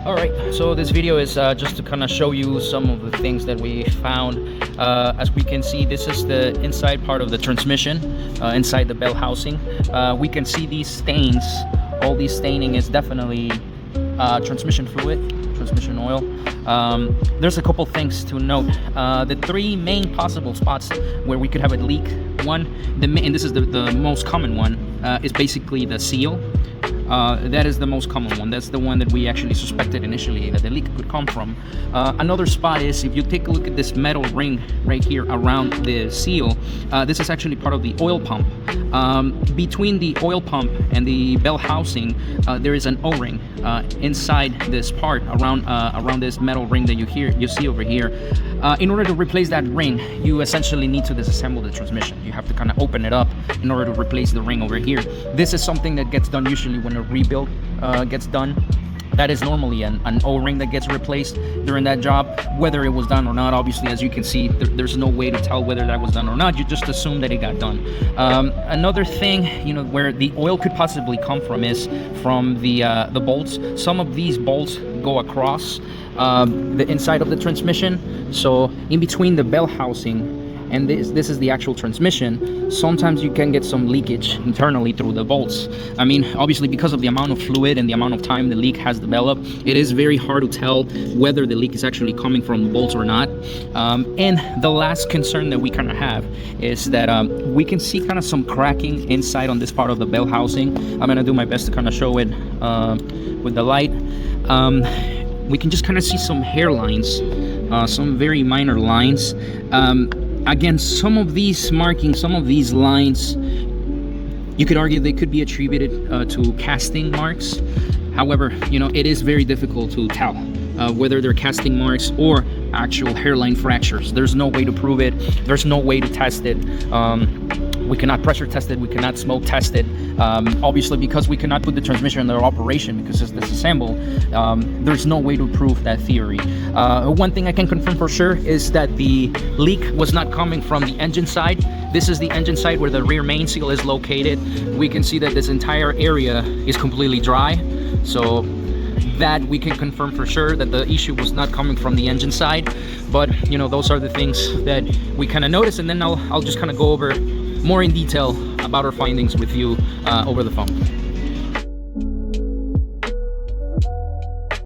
All right, so this video is just to kind of show you some of the things that we found. As we can see, this is the inside part of the transmission, inside the bell housing. We can see these stains. All these staining is definitely transmission fluid, transmission oil. There's a couple things to note. The three main possible spots where we could have a leak. One, and this is the most common one, is basically the seal. That is the most common one. That's the one that we actually suspected initially that the leak could come from. Another spot is, if you take a look at this metal ring right here around the seal, this is actually part of the oil pump. Between the oil pump and the bell housing, there is an O-ring inside this part around this metal ring that you see over here. In order to replace that ring, you essentially need to disassemble the transmission. You have to kind of open it up in order to replace the ring over here. This is something that gets done usually when a rebuild gets done. That is normally an O-ring that gets replaced during that job. Whether it was done or not, obviously, as you can see, there's no way to tell whether that was done or not. You just assume that it got done. Another thing, where the oil could possibly come from is from the bolts. Some of these bolts go across the inside of the transmission. So in between the bell housing and this is the actual transmission, sometimes you can get some leakage internally through the bolts. I mean, obviously, because of the amount of fluid and the amount of time the leak has developed, it is very hard to tell whether the leak is actually coming from the bolts or not. And the last concern that we kind of have is that we can see kind of some cracking inside on this part of the bell housing. I'm gonna do my best to kind of show it with the light. We can just kind of see some hairlines, some very minor lines. Again, some of these markings, some of these lines, you could argue they could be attributed to casting marks. However, it is very difficult to tell whether they're casting marks or actual hairline fractures. There's no way to prove it. There's no way to test it. We cannot pressure test it. We cannot smoke test it. Obviously, because we cannot put the transmission under operation because it's disassembled, there's no way to prove that theory. One thing I can confirm for sure is that the leak was not coming from the engine side. This is the engine side where the rear main seal is located. We can see that this entire area is completely dry. So that we can confirm for sure that the issue was not coming from the engine side. But those are the things that we kind of noticed, and then I'll just kind of go over more in detail about our findings with you over the phone.